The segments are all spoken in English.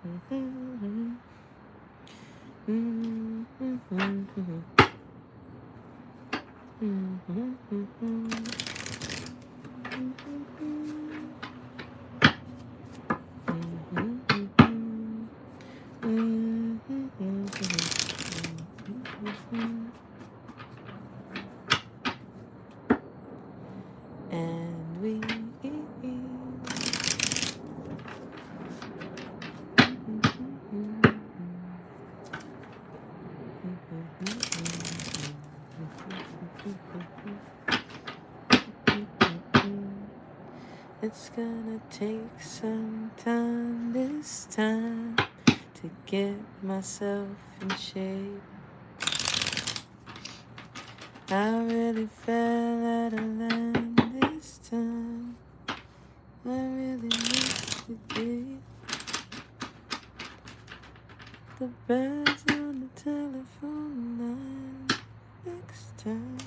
And we it's gonna take some time this time to get myself in shape. I really fell out of line this time. I really missed the day. The birds on the telephone line next time.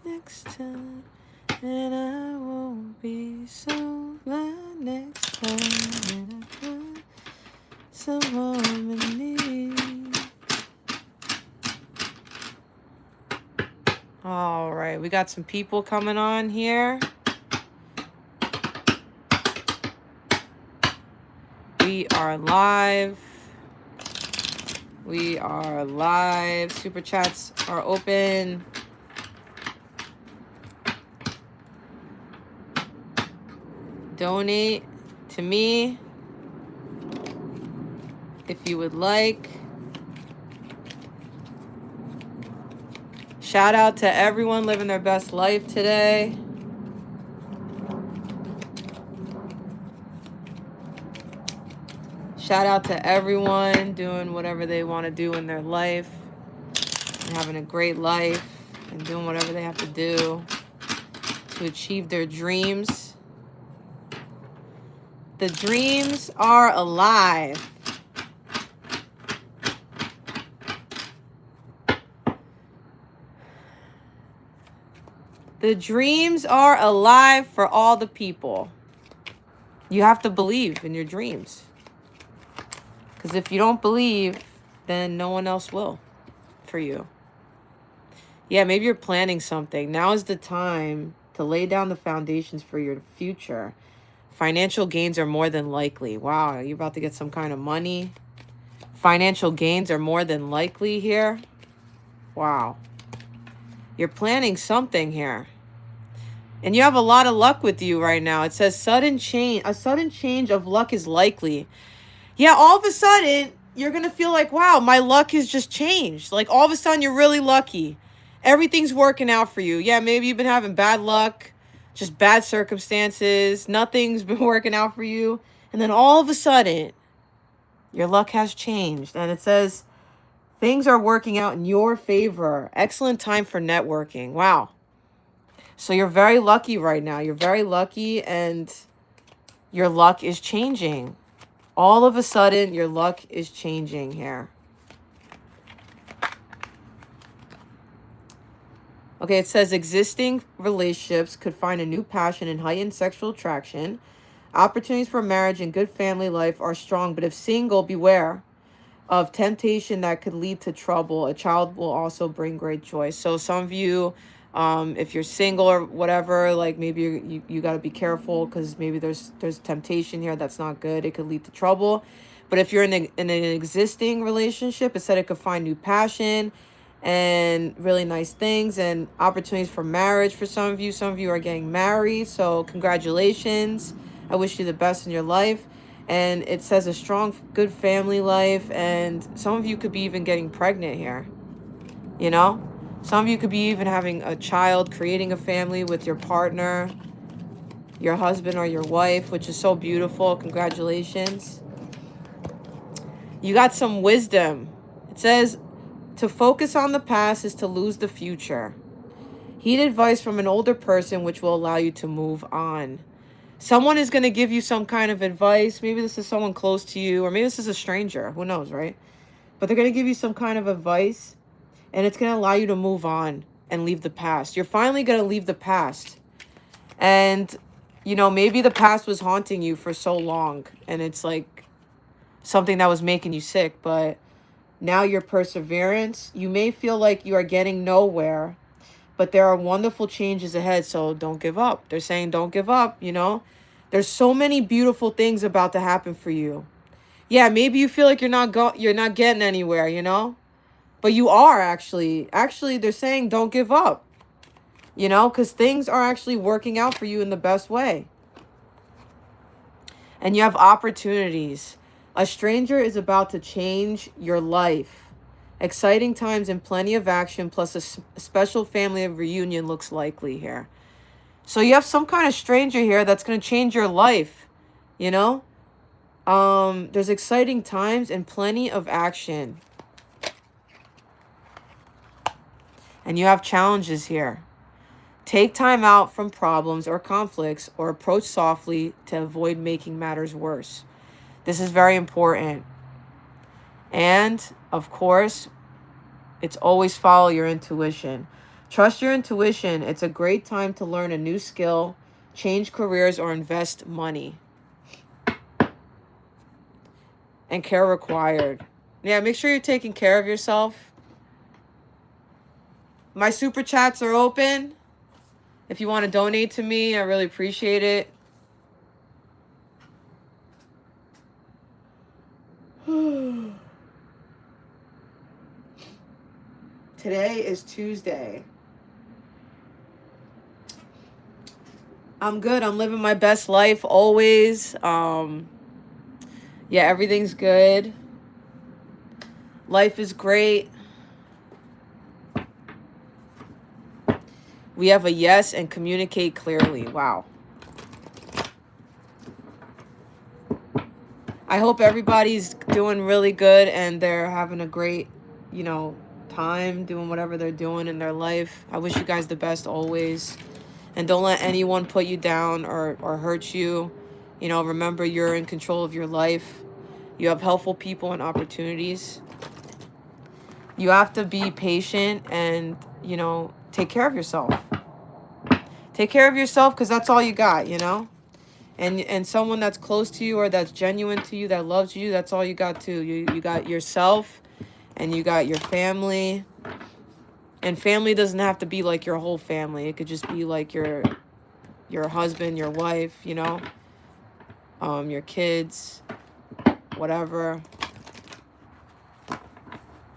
Next time, and I won't be so blind next time. And I find some harmony. All right, we got some people coming on here. We are live. We are live. Super chats are open. Donate to me if you would like. Shout out to everyone living their best life today. Shout out to everyone doing whatever they want to do in their life, and having a great life, and doing whatever they have to do to achieve their dreams. The dreams are alive. The dreams are alive for all the people. You have to believe in your dreams. Because if you don't believe, then no one else will for you. Yeah, maybe you're planning something. Now is the time to lay down the foundations for your future. Financial gains are more than likely. Wow, you're about to get some kind of money. Financial gains are more than likely here. Wow. You're planning something here. And you have a lot of luck with you right now. It says a sudden change of luck is likely. Yeah, all of a sudden, you're going to feel like, wow, my luck has just changed. Like, all of a sudden, you're really lucky. Everything's working out for you. Yeah, maybe you've been having bad luck, just bad circumstances. Nothing's been working out for you. And then all of a sudden, your luck has changed. And it says, things are working out in your favor. Excellent time for networking. Wow. So you're very lucky right now. You're very lucky, and your luck is changing. All of a sudden, your luck is changing here. Okay, it says existing relationships could find a new passion and heightened sexual attraction. Opportunities for marriage and good family life are strong, but if single, beware of temptation that could lead to trouble. A child will also bring great joy. So some of you, if you're single or whatever, like maybe you got to be careful, because maybe there's temptation here that's not good. It could lead to trouble. But if you're in an existing relationship, it said it could find new passion and really nice things and opportunities for marriage for some of you. Some of you are getting married, so congratulations. I wish you the best in your life. And it says a strong, good family life, and some of you could be even getting pregnant here, you know? Some of you could be even having a child, creating a family with your partner, your husband or your wife, which is so beautiful. Congratulations. You got some wisdom. It says, to focus on the past is to lose the future. Heed advice from an older person, which will allow you to move on. Someone is going to give you some kind of advice. Maybe this is someone close to you, or maybe this is a stranger. Who knows, right? But they're going to give you some kind of advice, and it's going to allow you to move on and leave the past. You're finally going to leave the past. And You know, maybe the past was haunting you for so long and it's like something that was making you sick, but now your perseverance, you may feel like you are getting nowhere, but there are wonderful changes ahead, so don't give up. They're saying don't give up, you know? There's so many beautiful things about to happen for you. Yeah, maybe you feel like you're not getting anywhere, you know? But you are actually. Actually, they're saying don't give up. You know, cuz things are actually working out for you in the best way. And you have opportunities. A stranger is about to change your life. Exciting times and plenty of action, plus a special family reunion looks likely here. So you have some kind of stranger here that's going to change your life, you know? There's exciting times and plenty of action. And you have challenges here. Take time out from problems or conflicts or approach softly to avoid making matters worse. This is very important. And, of course, it's always follow your intuition. Trust your intuition. It's a great time to learn a new skill, change careers, or invest money. And care required. Yeah, make sure you're taking care of yourself. My super chats are open. If you want to donate to me, I really appreciate it. Today is Tuesday. I'm good. I'm living my best life always. Yeah, everything's good. Life is great. We have a yes and communicate clearly. Wow. I hope everybody's doing really good and they're having a great, you know, time doing whatever they're doing in their life. I wish you guys the best always. And don't let anyone put you down or hurt you. You know, remember you're in control of your life. You have helpful people and opportunities. You have to be patient and, you know, take care of yourself. Take care of yourself because that's all you got, you know? And someone that's close to you or that's genuine to you, that loves you, that's all you got too. You got yourself and you got your family. And family doesn't have to be like your whole family. It could just be like your husband, your wife, you know? Your kids, whatever.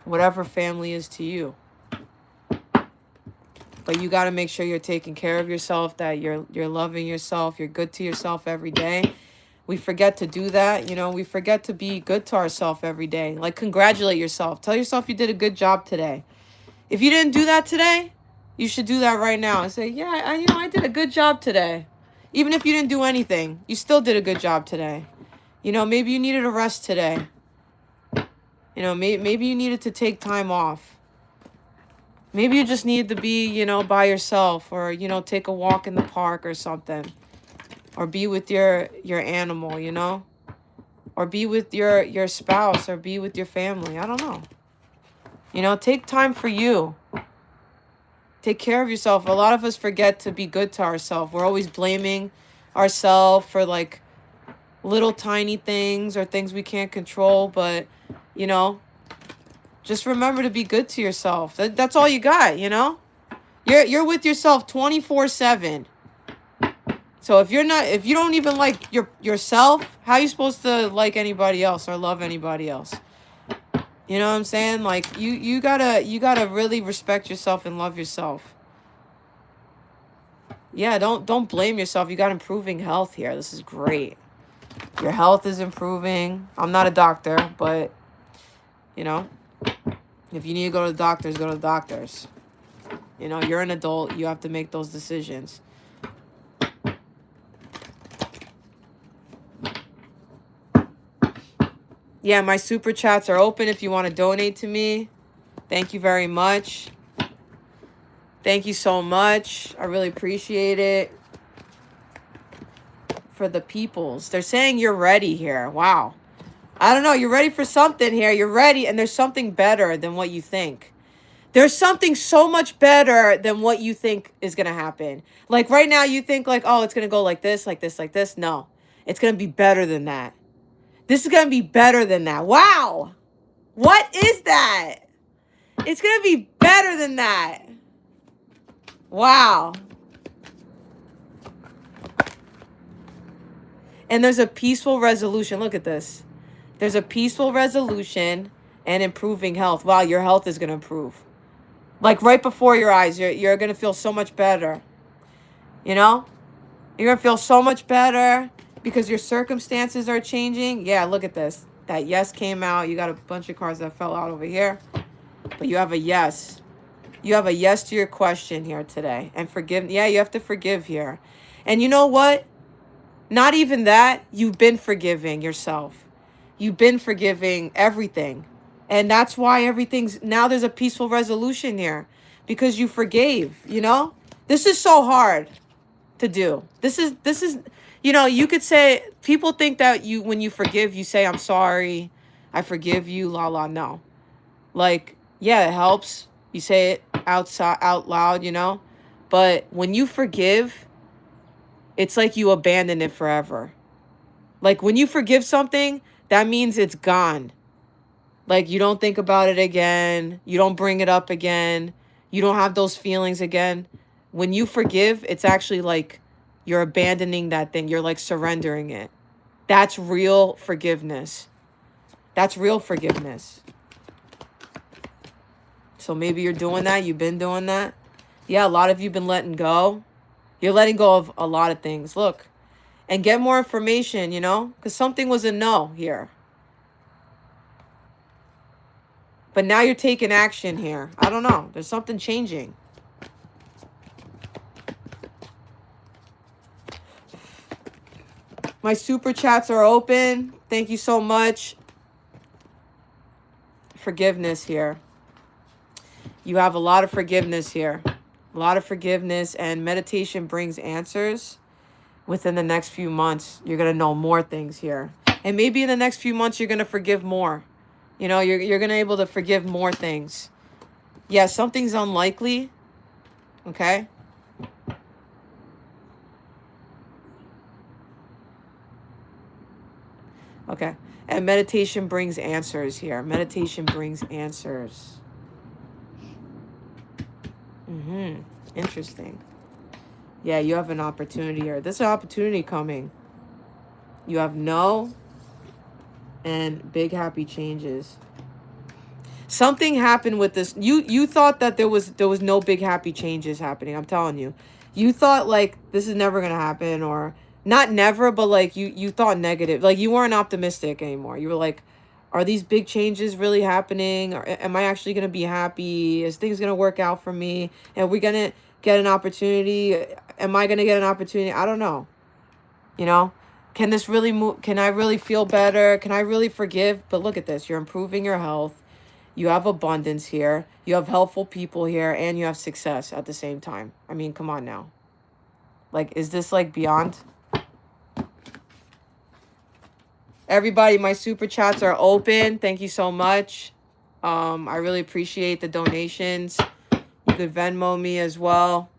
Whatever family is to you. But you got to make sure you're taking care of yourself, that you're loving yourself, you're good to yourself every day. We forget to do that, you know, we forget to be good to ourselves every day. Like, congratulate yourself. Tell yourself you did a good job today. If you didn't do that today, you should do that right now and say, yeah, I did a good job today. Even if you didn't do anything, you still did a good job today. You know, maybe you needed a rest today. You know, maybe you needed to take time off. Maybe you just need to be, you know, by yourself or, you know, take a walk in the park or something. Or be with your animal, you know? Or be with your spouse or be with your family. I don't know. You know, take time for you. Take care of yourself. A lot of us forget to be good to ourselves. We're always blaming ourselves for like little tiny things or things we can't control. But, you know, just remember to be good to yourself. That's all you got, you know? You're with yourself 24/7. So if you don't even like yourself, how are you supposed to like anybody else or love anybody else? You know what I'm saying? Like you gotta really respect yourself and love yourself. Yeah, don't blame yourself. You got improving health here. This is great. Your health is improving. I'm not a doctor, but you know, if you need to go to the doctors, go to the doctors. You know, you're an adult. You have to make those decisions. Yeah, my super chats are open if you want to donate to me. Thank you very much. Thank you so much. I really appreciate it. For the peoples. They're saying you're ready here. Wow. I don't know. You're ready for something here. You're ready, and there's something better than what you think. There's something so much better than what you think is going to happen. Like right now, you think like, oh, it's going to go like this, like this, like this. No, it's going to be better than that. This is going to be better than that. Wow. What is that? It's going to be better than that. Wow. And there's a peaceful resolution. Look at this. There's a peaceful resolution and improving health. Wow, your health is going to improve. Like right before your eyes, you're going to feel so much better. You know? You're going to feel so much better because your circumstances are changing. Yeah, look at this. That yes came out. You got a bunch of cards that fell out over here. But you have a yes. You have a yes to your question here today. And forgive. Yeah, you have to forgive here. And you know what? Not even that. You've been forgiving yourself. You've been forgiving everything. And that's why everything's now there's a peaceful resolution here because you forgave, you know? This is so hard to do. This is you could say people think that you when you forgive, you say I'm sorry, I forgive you, la la no. Like, yeah, it helps. You say it outside out loud, But when you forgive, it's like you abandon it forever. Like when you forgive something, that means it's gone. Like you don't think about it again. You don't bring it up again. You don't have those feelings again. When you forgive, it's actually like you're abandoning that thing. You're like surrendering it. That's real forgiveness. That's real forgiveness. So maybe you're doing that. You've been doing that. Yeah, a lot of you been letting go. You're letting go of a lot of things. Look, and get more information, because something was a no here. But now you're taking action here. I don't know. There's something changing. My super chats are open. Thank you so much. Forgiveness here. You have a lot of forgiveness here. A lot of forgiveness, and meditation brings answers. Within the next few months, you're going to know more things here. And maybe in the next few months, you're going to forgive more. You're going to be able to forgive more things. Yeah, something's unlikely. Okay? Okay. And meditation brings answers here. Meditation brings answers. Interesting. Yeah, you have an opportunity here. There's an opportunity coming. You have no and big happy changes. Something happened with this. You thought that there was no big happy changes happening. I'm telling you. You thought like this is never gonna happen, or not never, but like you thought negative. Like you weren't optimistic anymore. You were like, are these big changes really happening? Or am I actually gonna be happy? Is things gonna work out for me? Are we gonna get an opportunity? Am I gonna get an opportunity? I don't know. Can this really move? Can I really feel better? Can I really forgive? But look at this. You're improving your health. You have abundance here. You have helpful people here, and you have success at the same time. I mean, come on now. Like, is this like beyond? Everybody, my super chats are open. Thank you so much. I really appreciate the donations. You could Venmo me as well.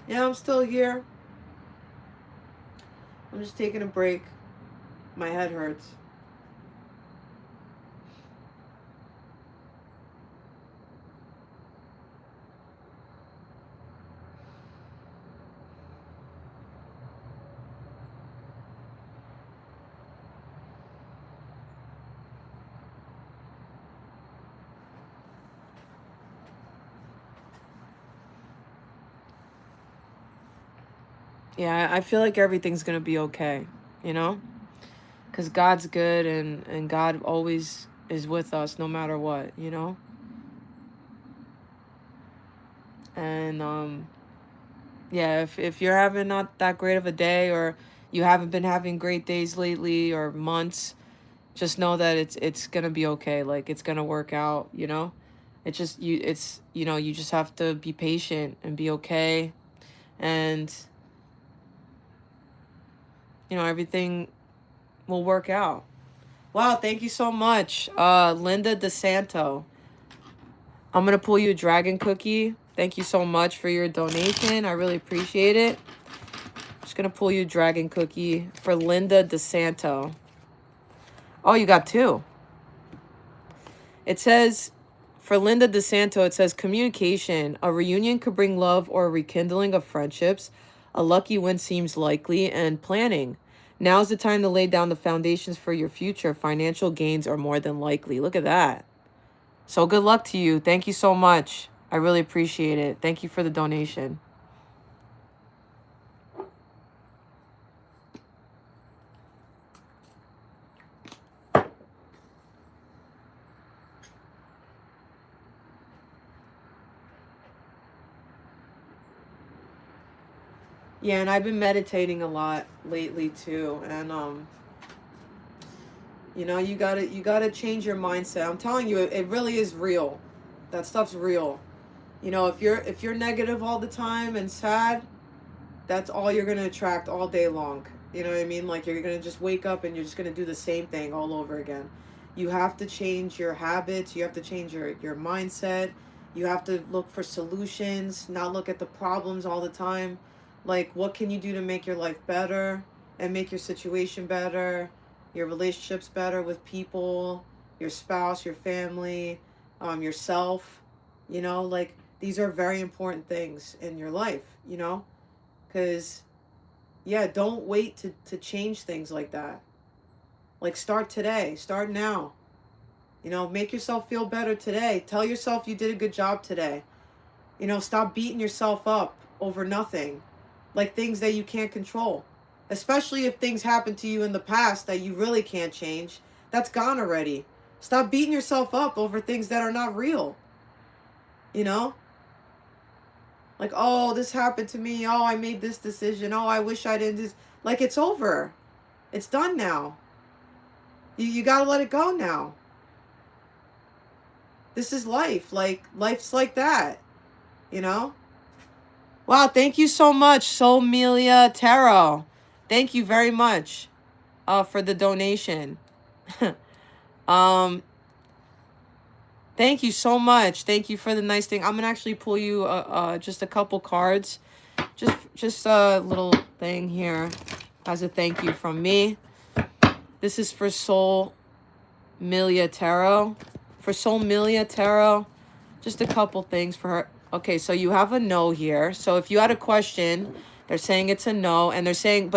Yeah, I'm still here. I'm just taking a break. My head hurts. Yeah, I feel like everything's gonna be okay, you know? Because God's good, and God always is with us no matter what, you know? And yeah, if you're having not that great of a day, or you haven't been having great days lately or months, just know that it's gonna be okay. Like, it's gonna work out, you know? It's, you know, you just have to be patient and be okay. And, you know, everything will work out. Wow, thank you so much, Linda DeSanto. I'm gonna pull you a dragon cookie. Thank you so much for your donation. I really appreciate it. Just gonna pull you a dragon cookie for Linda DeSanto. Oh, you got two. It says, for Linda DeSanto, it says communication. A reunion could bring love or a rekindling of friendships. A lucky win seems likely, and planning. Now's the time to lay down the foundations for your future. Financial gains are more than likely. Look at that. So good luck to you. Thank you so much. I really appreciate it. Thank you for the donation. Yeah, and I've been meditating a lot lately too. And you know, you gotta change your mindset. I'm telling you, it really is real. That stuff's real. You know, if you're negative all the time and sad, that's all you're gonna attract all day long. You know what I mean? Like, you're gonna just wake up and you're just gonna do the same thing all over again. You have to change your habits. You have to change your mindset. You have to look for solutions, not look at the problems all the time. Like, what can you do to make your life better and make your situation better, your relationships better with people, your spouse, your family, yourself. You know, like, these are very important things in your life, you know? Because, yeah, don't wait to change things like that. Like, start today, start now. You know, make yourself feel better today. Tell yourself you did a good job today. You know, stop beating yourself up over nothing, like things that you can't control. Especially if things happened to you in the past that you really can't change. That's gone already. Stop beating yourself up over things that are not real. You know? Like, oh, this happened to me. Oh, I made this decision. Oh, I wish I didn't. Like, it's over. It's done now. You got to let it go now. This is life. Like, life's like that. You know? Wow, thank you so much, Solmelia Tarot. Thank you very much for the donation. um, Thank you so much. Thank you for the nice thing. I'm gonna actually pull you just a couple cards. Just a little thing here as a thank you from me. This is for Soul Milia Tarot. For Soul Milia Tarot, just a couple things for her. Okay, so you have a no here. So if you had a question, they're saying it's a no, and they're saying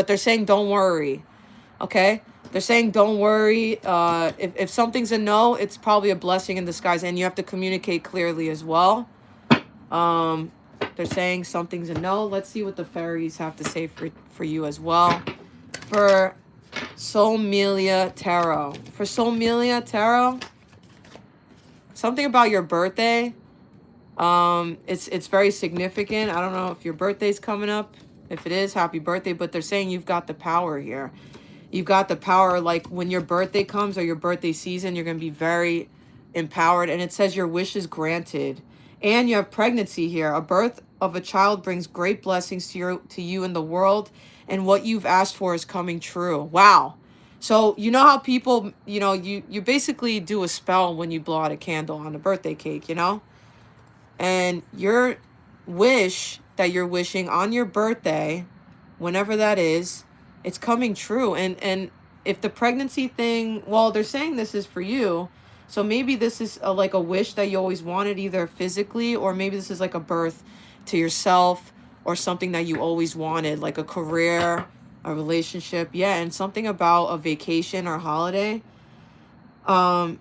don't worry. Okay? They're saying don't worry. If something's a no, it's probably a blessing in disguise, and you have to communicate clearly as well. They're saying something's a no. Let's see what the fairies have to say for you as well. For Solmelia Tarot. For Solmelia Tarot, something about your birthday. It's very significant. I don't know if your birthday's coming up. If it is, happy birthday. But they're saying you've got the power here. You've got the power, like, when your birthday comes or your birthday season, you're going to be very empowered. And it says your wish is granted. And you have pregnancy here. A birth of a child brings great blessings to you in the world. And what you've asked for is coming true. Wow. So, you know how people, you know, you basically do a spell when you blow out a candle on a birthday cake, you know? And your wish that you're wishing on your birthday, whenever that is, it's coming true. And if the pregnancy thing, well, they're saying this is for you, so maybe this is like a wish that you always wanted, either physically, or maybe this is like a birth to yourself, or something that you always wanted, like a career, a relationship. Yeah, and something about a vacation or holiday. um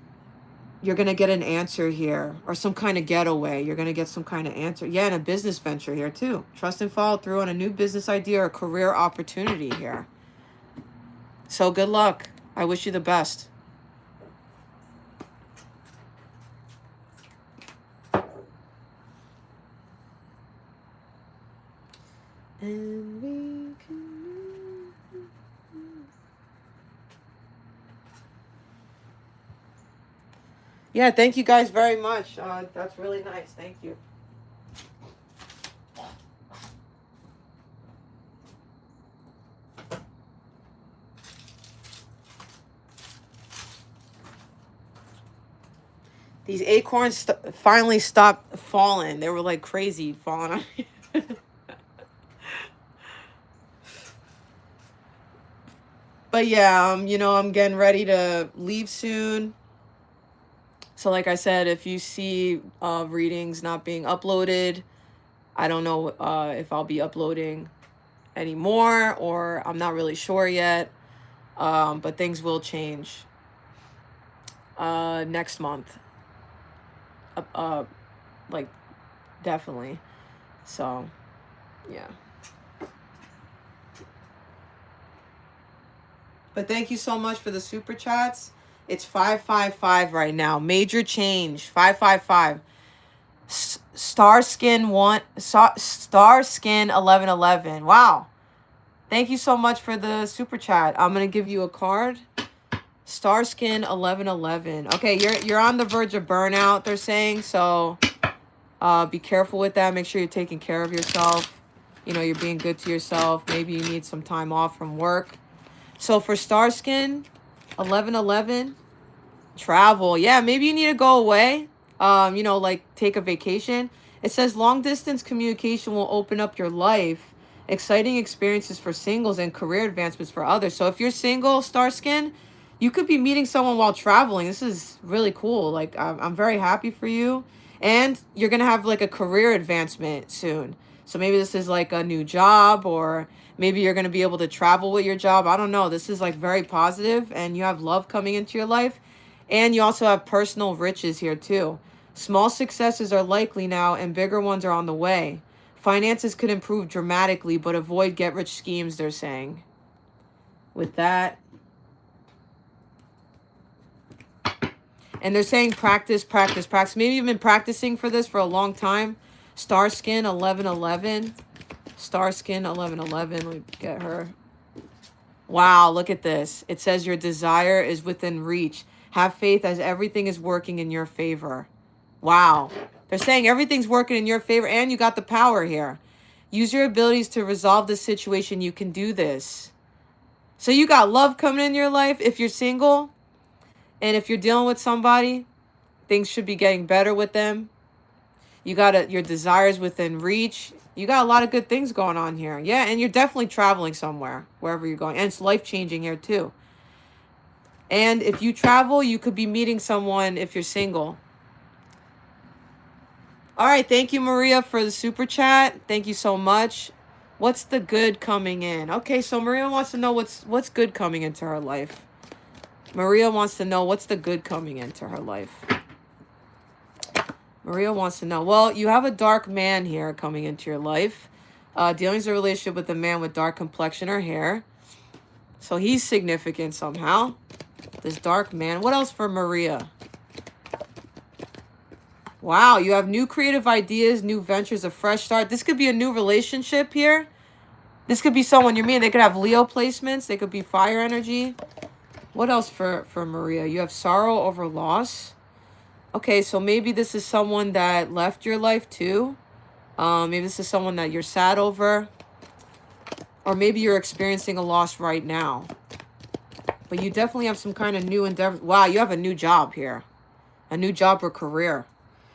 you're going to get an answer here, or some kind of getaway. You're going to get some kind of answer. Yeah, and a business venture here too. Trust and follow through on a new business idea or career opportunity here. So good luck. I wish you the best. And we can... Yeah, thank you guys very much. That's really nice. Thank you. These acorns finally stopped falling. They were like crazy falling on me. But yeah, you know, I'm getting ready to leave soon. So like I said, if you see readings not being uploaded, I don't know if I'll be uploading anymore, or I'm not really sure yet. But things will change next month. Like definitely. So yeah. But thank you so much for the super chats. It's 555 right now. Major change. 555. Starskin 1111. Wow. Thank you so much for the super chat. I'm gonna give you a card. Starskin 1111. Okay, you're on the verge of burnout, they're saying, so be careful with that. Make sure you're taking care of yourself. You know, you're being good to yourself. Maybe you need some time off from work. So for Starskin 1111, travel. Yeah, maybe you need to go away. You know, like take a vacation. It says long distance communication will open up your life. Exciting experiences for singles and career advancements for others. So if you're single, Starskin, you could be meeting someone while traveling. This is really cool. Like, I'm very happy for you. And you're going to have like a career advancement soon. So maybe this is like a new job, or maybe you're going to be able to travel with your job. I don't know. This is like very positive, and you have love coming into your life. And you also have personal riches here too. Small successes are likely now, and bigger ones are on the way. Finances could improve dramatically, but avoid get-rich schemes, they're saying. With that. And they're saying practice, practice, practice. Maybe you've been practicing for this for a long time. Starskin 1111. Starskin 1111. Let me get her. Wow, look at this. It says your desire is within reach. Have faith as everything is working in your favor. Wow. They're saying everything's working in your favor, and you got the power here. Use your abilities to resolve the situation. You can do this. So you got love coming in your life if you're single. And if you're dealing with somebody, things should be getting better with them. You got your desires within reach. You got a lot of good things going on here. Yeah, and you're definitely traveling somewhere, wherever you're going. And it's life-changing here too. And if you travel, you could be meeting someone if you're single. All right, thank you, Maria, for the super chat. Thank you so much. What's the good coming in? Okay, so Maria wants to know what's good coming into her life. Maria wants to know what's the good coming into her life. Maria wants to know. Well, you have a dark man here coming into your life. Dealing with a relationship with a man with dark complexion or hair. So he's significant somehow. This dark man. What else for Maria? Wow, you have new creative ideas, new ventures, a fresh start. This could be a new relationship here. This could be someone you're meeting. They could have Leo placements. They could be fire energy. What else for Maria? You have sorrow over loss. Okay, so maybe this is someone that left your life too. Maybe this is someone that you're sad over. Or maybe you're experiencing a loss right now. But you definitely have some kind of new endeavor. Wow, you have a new job here. A new job or career.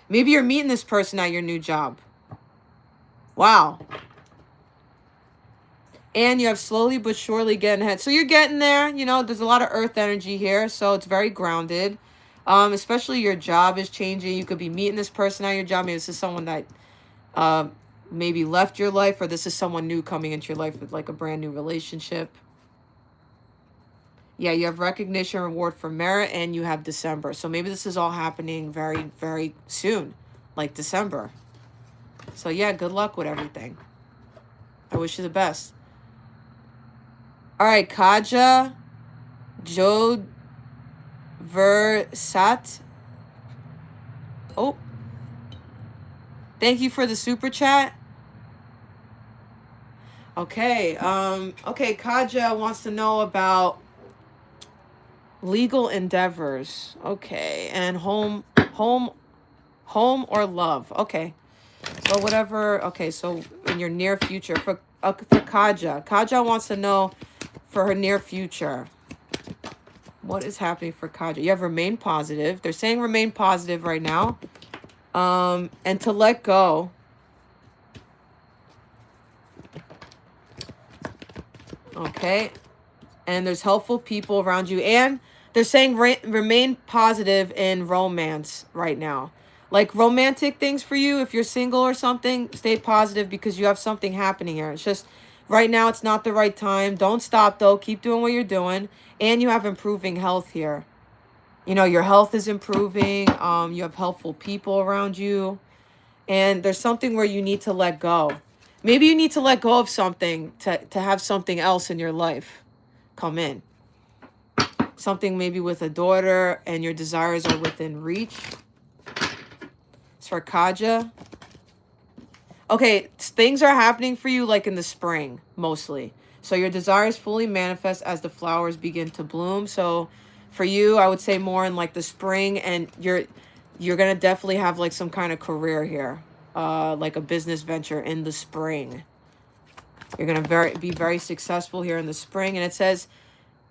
Maybe you're meeting this person at your new job. Wow. And you have slowly but surely getting ahead. So you're getting there. You know, there's a lot of earth energy here. So it's very grounded. Especially your job is changing. You could be meeting this person at your job. Maybe this is someone that maybe left your life. Or this is someone new coming into your life with like a brand new relationship. Yeah, you have recognition, reward for merit, and you have December. So maybe this is all happening very, very soon, like December. So yeah, good luck with everything. I wish you the best. All right, Kaja Jodversat. Oh, thank you for the super chat. Okay, okay, Kaja wants to know about legal endeavors. Okay, and home or love. Okay. So whatever, okay, so in your near future for Kaja. Kaja wants to know for her near future. What is happening for Kaja? You have remain positive. They're saying remain positive right now. And to let go. Okay. And there's helpful people around you. And they're saying remain positive in romance right now. Like romantic things for you, if you're single or something, stay positive because you have something happening here. It's just right now it's not the right time. Don't stop though. Keep doing what you're doing. And you have improving health here. You know, your health is improving. You have helpful people around you. And there's something where you need to let go. Maybe you need to let go of something to have something else in your life come in. Something maybe with a daughter and your desires are within reach. It's for Kaja. Okay, things are happening for you like in the spring, mostly. So your desires fully manifest as the flowers begin to bloom. So for you, I would say more in like the spring, and you're gonna definitely have like some kind of career here. Like a business venture in the spring. You're gonna be very successful here in the spring. And it says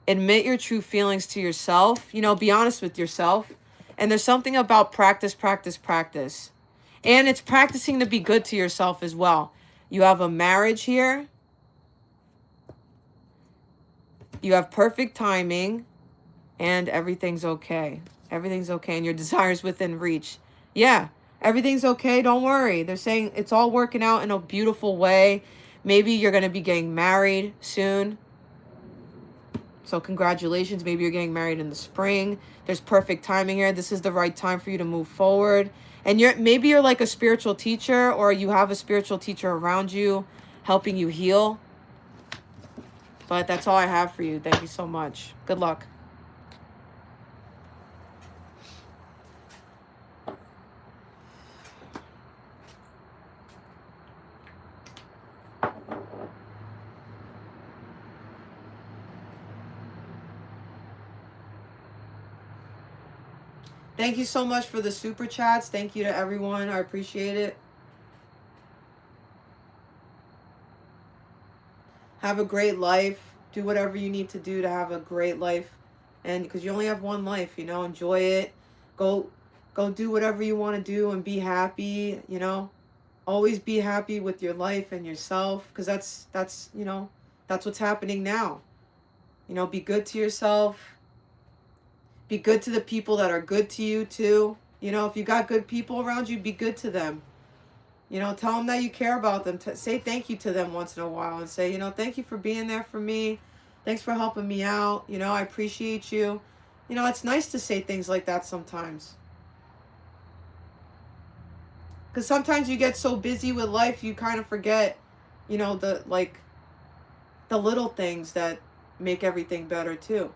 admit your true feelings to yourself. You know, be honest with yourself. And there's something about practice, practice, practice. And it's practicing to be good to yourself as well. You have a marriage here. You have perfect timing. And everything's okay. Everything's okay. And your desires within reach. Yeah, everything's okay. Don't worry. They're saying it's all working out in a beautiful way. Maybe you're going to be getting married soon. So congratulations. Maybe you're getting married in the spring. There's perfect timing here. This is the right time for you to move forward. And maybe you're like a spiritual teacher, or you have a spiritual teacher around you helping you heal. But that's all I have for you. Thank you so much. Good luck. Thank you so much for the super chats. Thank you to everyone. I appreciate it. Have a great life. Do whatever you need to do to have a great life. And because you only have one life, you know, enjoy it. Go do whatever you want to do and be happy, you know. Always be happy with your life and yourself, because that's you know, that's what's happening now. You know, be good to yourself. Be good to the people that are good to you too. You know, if you got good people around you, be good to them. You know, tell them that you care about them. Say thank you to them once in a while and say, you know, thank you for being there for me. Thanks for helping me out. You know, I appreciate you. You know, it's nice to say things like that sometimes. Because sometimes you get so busy with life, you kind of forget, you know, the little things that make everything better too.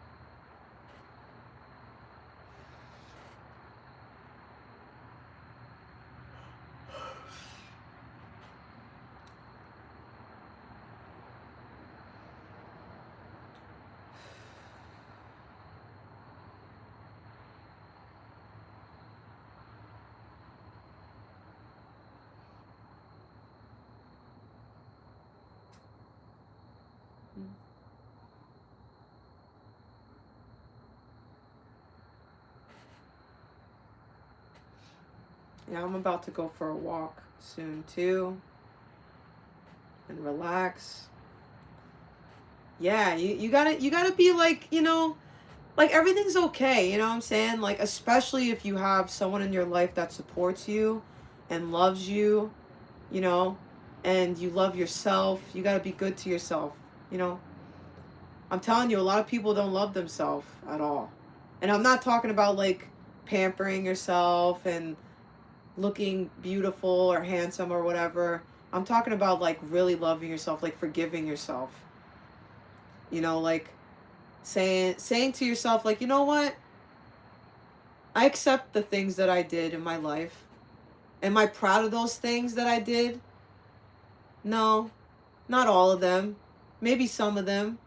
Yeah, I'm about to go for a walk soon too. And relax. Yeah, you gotta be like, you know, like everything's okay, you know what I'm saying? Like, especially if you have someone in your life that supports you and loves you, you know, and you love yourself. You gotta be good to yourself, you know. I'm telling you, a lot of people don't love themselves at all. And I'm not talking about like pampering yourself and looking beautiful or handsome or whatever. I'm talking about like really loving yourself, like forgiving yourself. You know, like saying to yourself, like, you know what? I accept the things that I did in my life. Am I proud of those things that I did? No, not all of them. Maybe some of them.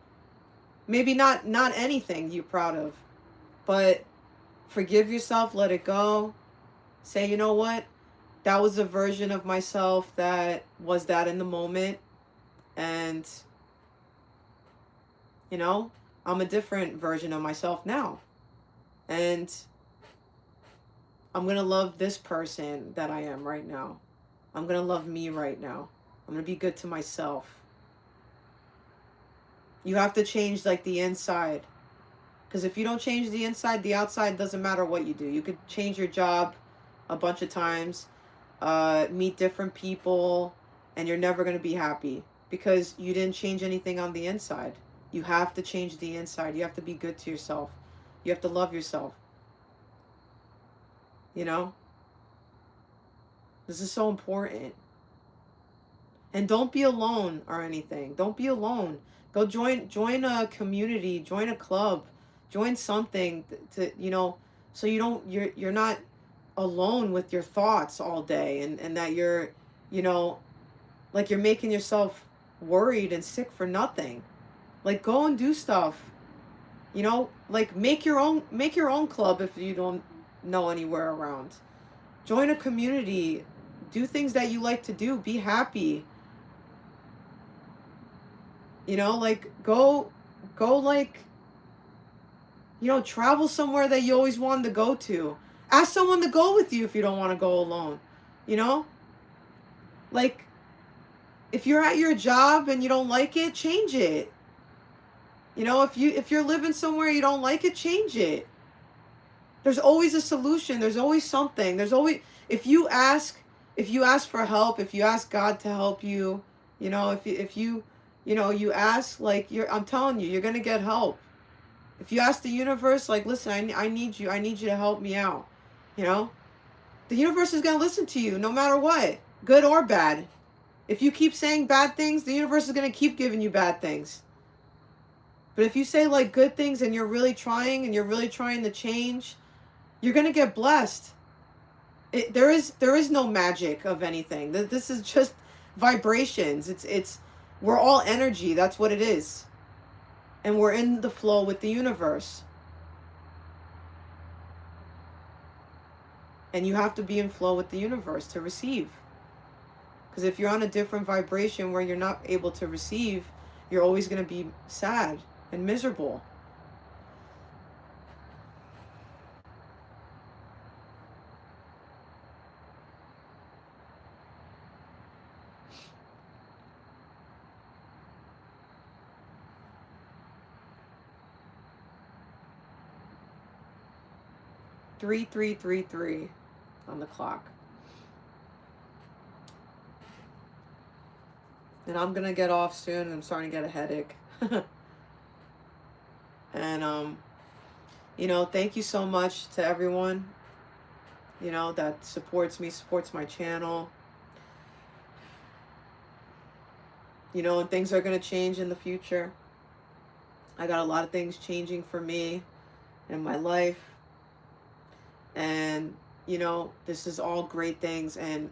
Maybe not anything you're proud of. But forgive yourself, let it go. Say, you know what? That was a version of myself that was that in the moment. And, you know, I'm a different version of myself now. And I'm going to love this person that I am right now. I'm going to love me right now. I'm going to be good to myself. You have to change like the inside. Because if you don't change the inside, the outside doesn't matter what you do. You could change your job a bunch of times, meet different people, and you're never going to be happy because you didn't change anything on the inside. You have to change the inside. You have to be good to yourself. You have to love yourself. You know? This is so important. And don't be alone or anything. Don't be alone. Go join a community, join a club, join something to, you know, so you're not alone with your thoughts all day, and that you're, you know, like you're making yourself worried and sick for nothing. Like go and do stuff. You know, like make your own club if you don't know anywhere around. Join a community. Do things that you like to do. Be happy. You know, like go like, you know, travel somewhere that you always wanted to go to. Ask someone to go with you if you don't want to go alone. You know? Like if you're at your job and you don't like it, change it. You know, if you're living somewhere you don't like it, change it. There's always a solution. There's always something. There's always if you ask for help, if you ask God to help you, you know, if you you know, you ask like I'm telling you, you're going to get help. If you ask the universe like, "Listen, I need you. I need you to help me out." You know? The universe is going to listen to you no matter what, good or bad. If you keep saying bad things, the universe is going to keep giving you bad things. But if you say like good things and you're really trying to change, you're going to get blessed. There is no magic of anything. This is just vibrations. It's we're all energy. That's what it is. And we're in the flow with the universe. And you have to be in flow with the universe to receive. Because if you're on a different vibration where you're not able to receive, you're always going to be sad and miserable. Three, 3 on the clock. And I'm going to get off soon. I'm starting to get a headache. And, you know, thank you so much to everyone, you know, that supports me, supports my channel. You know, and things are going to change in the future. I got a lot of things changing for me in my life. And, you know, this is all great things. And,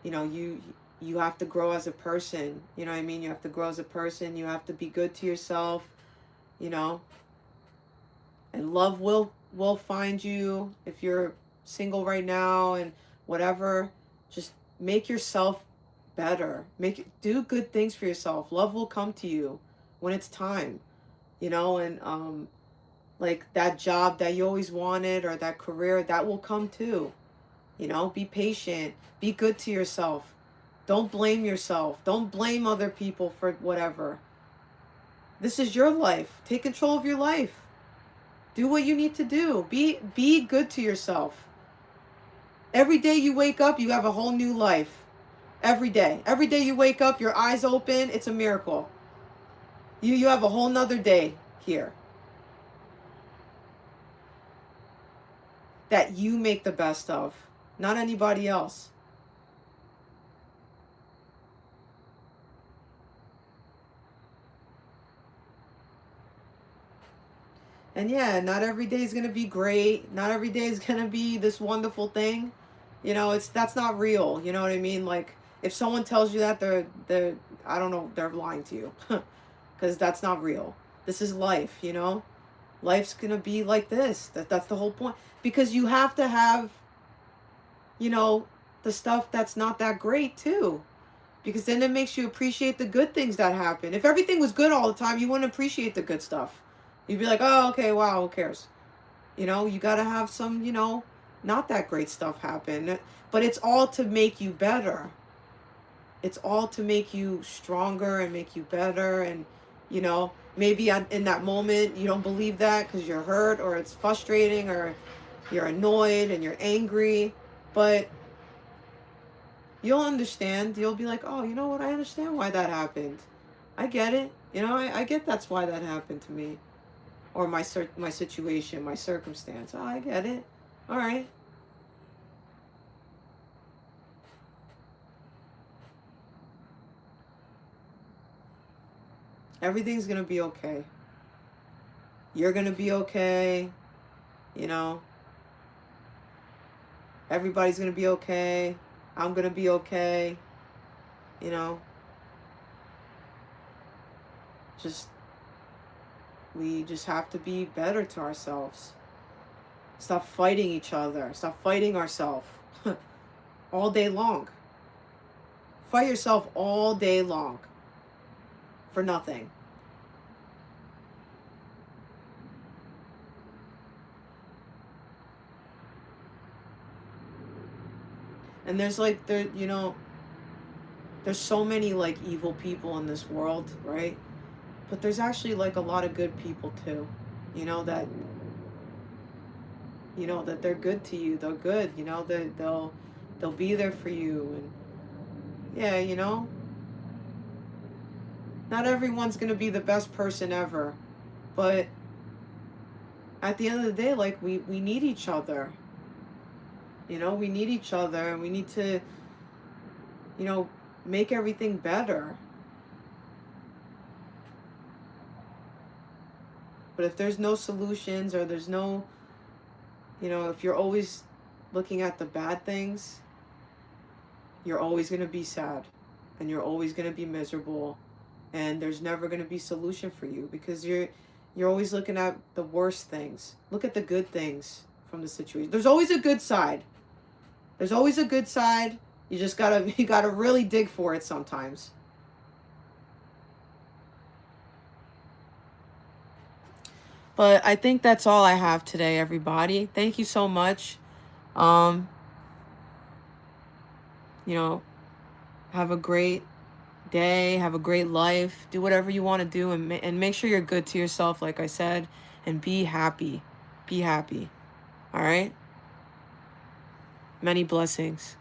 you know, you have to grow as a person. You know what I mean? You have to grow as a person. You have to be good to yourself, you know. And love will find you if you're single right now and whatever. Just make yourself better. Do good things for yourself. Love will come to you when it's time, you know. And like that job that you always wanted or that career, that will come too. You know, be patient. Be good to yourself. Don't blame yourself. Don't blame other people for whatever. This is your life. Take control of your life. Do what you need to do. Be good to yourself. Every day you wake up, you have a whole new life. Every day. Every day you wake up, your eyes open, it's a miracle. You have a whole nother day here that you make the best of, not anybody else. And yeah, not every day is going to be great. Not every day is going to be this wonderful thing. You know, that's not real. You know what I mean? Like, if someone tells you that, they're I don't know, they're lying to you. Because that's not real. This is life, you know? Life's going to be like this. That's the whole point. Because you have to have, you know, the stuff that's not that great too. Because then it makes you appreciate the good things that happen. If everything was good all the time, you wouldn't appreciate the good stuff. You'd be like, oh, okay, wow, who cares? You know, you got to have some, you know, not that great stuff happen. But it's all to make you better. It's all to make you stronger and make you better. And, you know, maybe in that moment you don't believe that because you're hurt or it's frustrating or you're annoyed and you're angry. But you'll understand. You'll be like, oh, you know what? I understand why that happened. I get it. You know, I get that's why that happened to me. Or my situation, my circumstance. Oh, I get it. All right. Everything's going to be okay. You're going to be okay. You know, everybody's going to be okay. I'm going to be okay. You know, we just have to be better to ourselves. Stop fighting each other. Stop fighting ourselves all day long. Fight yourself all day long for nothing. And there's like, you know, there's so many like evil people in this world, right? But there's actually like a lot of good people too. You know that they're good to you. They're good, you know, they'll be there for you. And yeah, you know, not everyone's going to be the best person ever, but at the end of the day, like we need each other. You know, we need each other and we need to, you know, make everything better. But if there's no solutions or there's no, you know, if you're always looking at the bad things, you're always going to be sad and you're always going to be miserable and there's never going to be solution for you because you're always looking at the worst things. Look at the good things from the situation. There's always a good side. There's always a good side. You just you gotta really dig for it sometimes. But I think that's all I have today, everybody. Thank you so much. Um, you know, have a great day, have a great life, do whatever you want to do, and make sure you're good to yourself, like I said, and be happy. Be happy. All right? Many blessings.